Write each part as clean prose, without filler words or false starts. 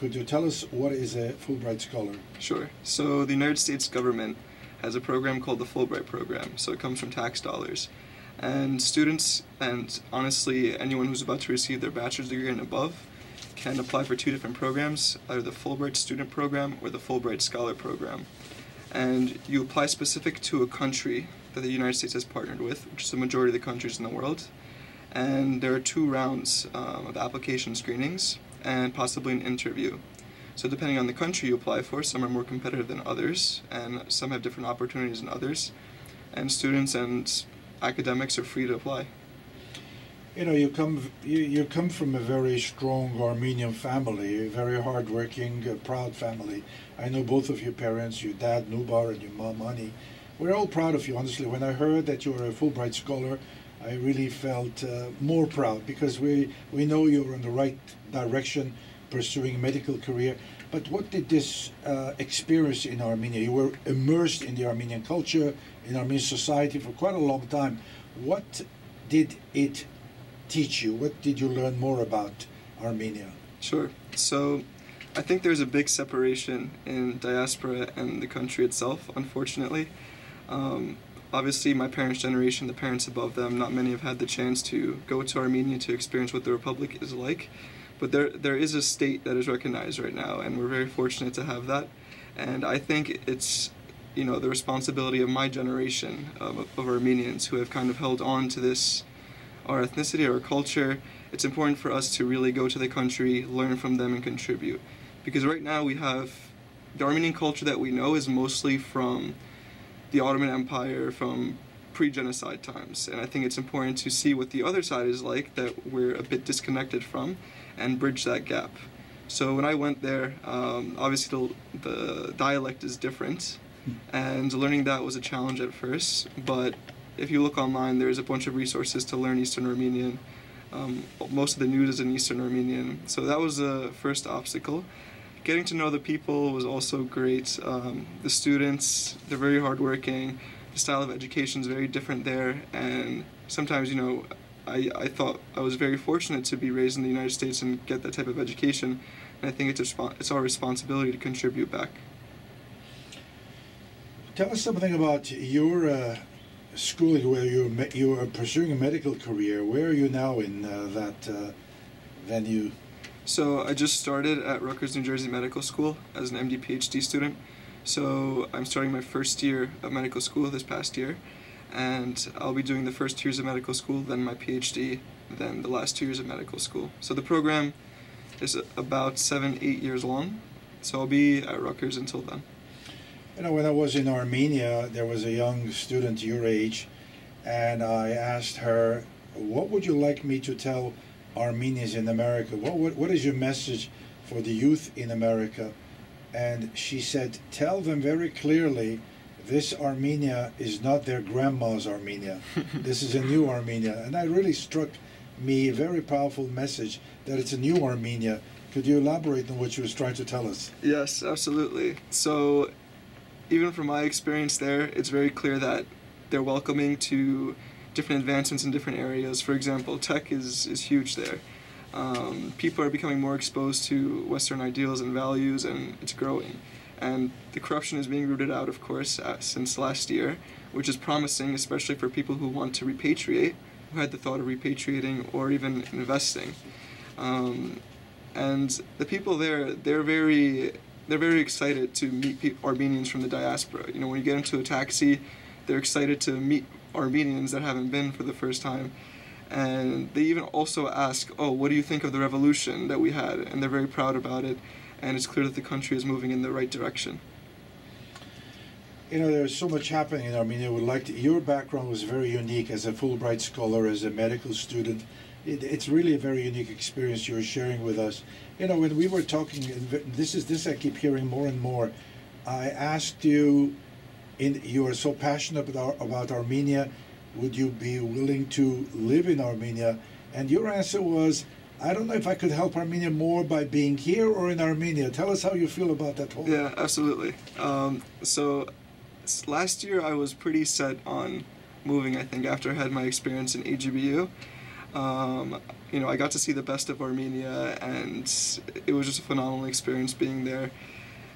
could you tell us what is a Fulbright Scholar? Sure. So the United States government has a program called the Fulbright program. So it comes from tax dollars. And students, and honestly anyone who's about to receive their bachelor's degree and above, can apply for two different programs, either the Fulbright Student Program or the Fulbright Scholar Program. And you apply specific to a country that the United States has partnered with, which is the majority of the countries in the world. And there are 2 rounds of application screenings and possibly an interview. So depending on the country you apply for, some are more competitive than others, and some have different opportunities than others. And students and academics are free to apply. You know, you come from a very strong Armenian family, a very hardworking, proud family. I know both of your parents, your dad Nubar and your mom Ani. We're all proud of you, honestly. When I heard that you were a Fulbright Scholar, I really felt more proud, because we know you're in the right direction, pursuing a medical career. But what did this experience in Armenia? You were immersed in the Armenian culture, in Armenian society for quite a long time. What did it teach you? What did you learn more about Armenia? Sure. So I think there's a big separation in diaspora and the country itself, unfortunately. Obviously, my parents' generation, the parents above them, not many have had the chance to go to Armenia to experience what the Republic is like. But there is a state that is recognized right now, and we're very fortunate to have that. And I think it's, you know, the responsibility of my generation of Armenians who have kind of held on to this, our ethnicity, our culture. It's important for us to really go to the country, learn from them, and contribute. Because right now we have, the Armenian culture that we know is mostly from the Ottoman Empire, from pre-genocide times. And I think it's important to see what the other side is like that we're a bit disconnected from, and bridge that gap. So when I went there, obviously the dialect is different, and learning that was a challenge at first, but if you look online, there's a bunch of resources to learn Eastern Armenian. Most of the news is in Eastern Armenian, so that was the first obstacle. Getting to know the people was also great. The students, they're very hardworking. The style of education is very different there, and sometimes, you know, I thought I was very fortunate to be raised in the United States and get that type of education, and I think it's our responsibility to contribute back. Tell us something about your schooling, where you are pursuing a medical career. Where are you now in that venue? So I just started at Rutgers, New Jersey Medical School as an MD PhD student. So I'm starting my first year of medical school this past year, and I'll be doing the first 2 years of medical school, then my PhD, then the last 2 years of medical school. So the program is about 7-8 years long, so I'll be at Rutgers until then. You know, when I was in Armenia, there was a young student your age, and I asked her, what would you like me to tell Armenians in America? What is your message for the youth in America? And she said, tell them very clearly, this Armenia is not their grandma's Armenia. This is a new Armenia. And that really struck me, a very powerful message, that it's a new Armenia. Could you elaborate on what she was trying to tell us? Yes, absolutely. So even from my experience there, it's very clear that they're welcoming to different advancements in different areas. For example, tech is huge there. People are becoming more exposed to Western ideals and values, and it's growing. And the corruption is being rooted out, of course, since last year, which is promising, especially for people who want to repatriate, who had the thought of repatriating or even investing. And the people there, they're very excited to meet Armenians from the diaspora. You know, when you get into a taxi, they're excited to meet Armenians that haven't been for the first time. And they even also ask, oh, what do you think of the revolution that we had? And they're very proud about it. And it's clear that the country is moving in the right direction. You know, there's so much happening in Armenia. Your background was very unique as a Fulbright scholar, as a medical student. It's really a very unique experience you're sharing with us. You know, when we were talking, this I keep hearing more and more. I asked you, you are so passionate about Armenia, would you be willing to live in Armenia? And your answer was, I don't know if I could help Armenia more by being here or in Armenia. Tell us how you feel about that whole... Yeah, absolutely. So last year I was pretty set on moving, I think, after I had my experience in AGBU. You know, I got to see the best of Armenia, and it was just a phenomenal experience being there.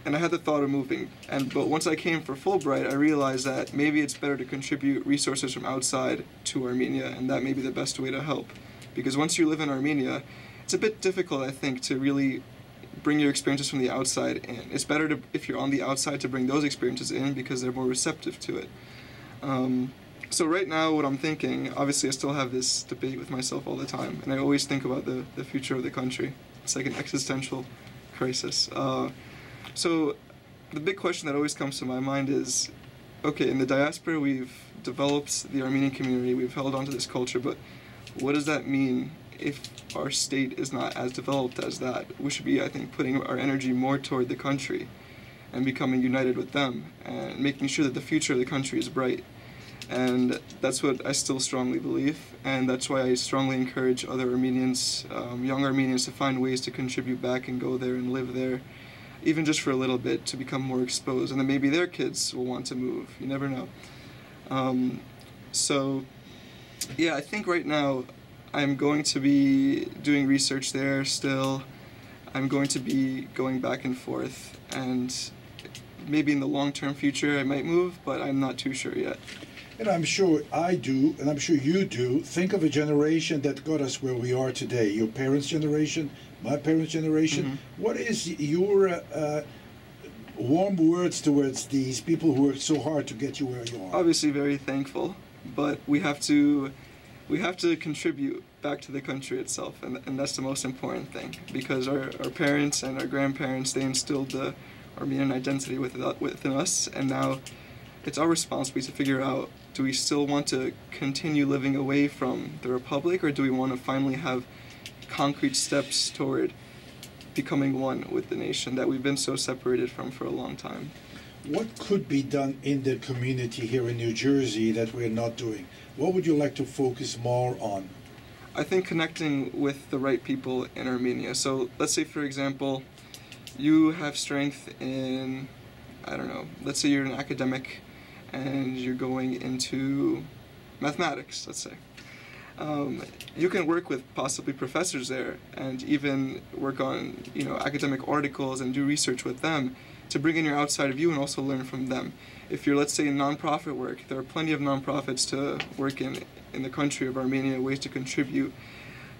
And I had the thought of moving, but once I came for Fulbright, I realized that maybe it's better to contribute resources from outside to Armenia, and that may be the best way to help. Because once you live in Armenia, it's a bit difficult, I think, to really bring your experiences from the outside in. It's better to, if you're on the outside, to bring those experiences in because they're more receptive to it. So right now, what I'm thinking, obviously I still have this debate with myself all the time, and I always think about the future of the country. It's like an existential crisis. So the big question that always comes to my mind is, okay, in the diaspora we've developed the Armenian community, we've held on to this culture, but what does that mean if our state is not as developed as that? We should be, I think, putting our energy more toward the country and becoming united with them and making sure that the future of the country is bright. And that's what I still strongly believe, and that's why I strongly encourage other Armenians, young Armenians, to find ways to contribute back and go there and live there, even just for a little bit, to become more exposed, and then maybe their kids will want to move. You never know. So yeah, I think right now I'm going to be doing research there still. I'm going to be going back and forth, and maybe in the long-term future I might move, but I'm not too sure yet. And I'm sure I do, and I'm sure you do, think of a generation that got us where we are today. Your parents' generation, my parents' generation. Mm-hmm. What is your warm words towards these people who worked so hard to get you where you are? Obviously very thankful, but we have to contribute back to the country itself, and that's the most important thing, because our parents and our grandparents, they instilled the Armenian identity within us, and now it's our responsibility to figure out, do we still want to continue living away from the Republic, or do we want to finally have concrete steps toward becoming one with the nation that we've been so separated from for a long time? What could be done in the community here in New Jersey that we're not doing? What would you like to focus more on? I think connecting with the right people in Armenia. So let's say, for example, you have strength in, I don't know, let's say you're an academic and you're going into mathematics, let's say. You can work with possibly professors there and even work on, you know, academic articles and do research with them to bring in your outside view and also learn from them. If you're, let's say, in nonprofit work, there are plenty of nonprofits to work in the country of Armenia, ways to contribute.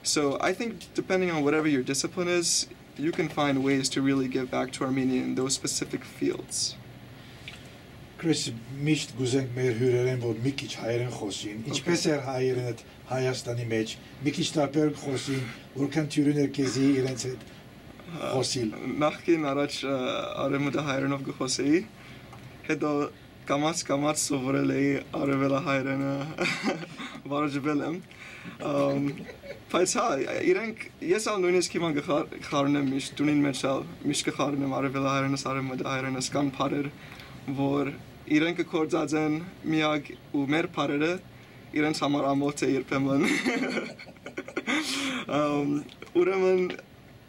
So I think depending on whatever your discipline is, you can find ways to really give back to Armenia in those specific fields. Chris, միշտ գուզենք մեր հյուրերեն, որ մի քիչ հայերեն խոսին, ինչպես էր հայերենը Հայաստանի մեջ, մի քիչ տարբեր խոսին, որքան թյուրին էր քեզի իրենց հետ խոսիլ։ Նախկին առաջ արևմուտք հայերենով գխոսեի, հետո կամաց սովորել էի արևելահայերենը, վարժվել եմ։ Բայց հա, ես ալ նույնիսկ հիմա գխարնեմ միշտ, տունին մեջ ալ միշտ գխարնեմ արևելահայերենս, արևմուտքահայերենս, կան փարեր, որ իրենք կորձած են միակ ու մեր փարերը իրենց համար ամոթ է երբեմն։ Ուրեմն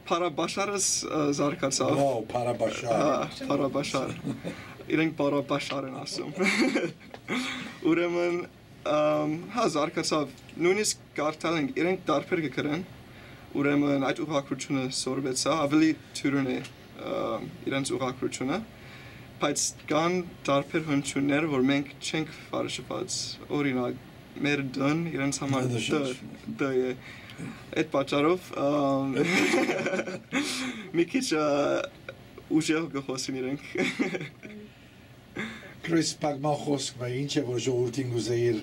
Փարաբաշարս զարգացավ։ Wow, Փարաբաշար։ Փարաբաշար։ Իրենք Փարաբաշար են ասում։ Ուրեմն հա զարգացավ, նույնիսկ կարդալ ենք, իրենք դարբեր կգրեն, ուրեմն այդ ուղղակրությունը սորվեցա, ավելի թյուրն է իրենց ուղղակրությունը, բայց կան դարբեր հնչյուններ, որ մենք չենք վարժված, օրինակ, մեր դն իրենց համար դ է, այդ պատճառով մի քիչ ուժեղ գխոսին իրենք։ Chris, պագման խոսքը ինչ է, որ ժողովրդին գուզեիր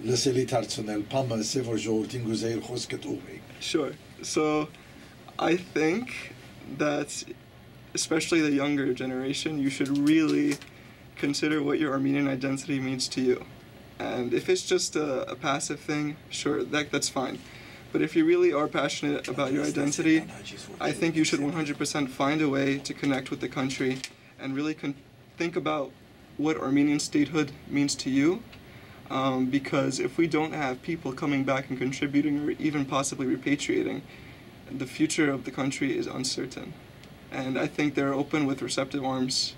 լսելի դարձնել, պամս է, որ ժողովրդին գուզեիր խոսքը տուղի։ Sure. So, I think that especially the younger generation, you should really consider what your Armenian identity means to you. And if it's just a passive thing, sure, that's fine. But if you really are passionate about your identity, I think you should 100% find a way to connect with the country and really think about what Armenian statehood means to you. Because if we don't have people coming back and contributing or even possibly repatriating, the future of the country is uncertain. And I think they're open with receptive arms,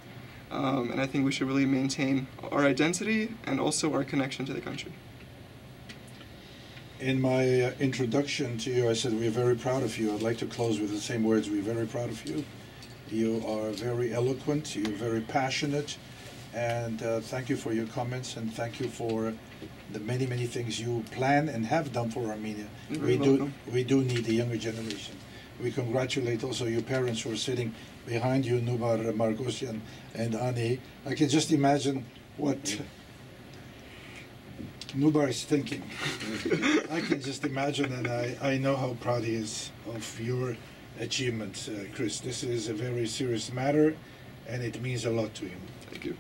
and I think we should really maintain our identity and also our connection to the country. In my introduction to you, I said we're very proud of you. I'd like to close with the same words. We're very proud of you. You are very eloquent. You're very passionate. And thank you for your comments, and thank you for the many, many things you plan and have done for Armenia. We do need the younger generation. We congratulate also your parents who are sitting behind you, Nubar, Markosian, and Ani. I can just imagine what Nubar is thinking. I can just imagine, and I know how proud he is of your achievements, Chris. This is a very serious matter, and it means a lot to him. Thank you.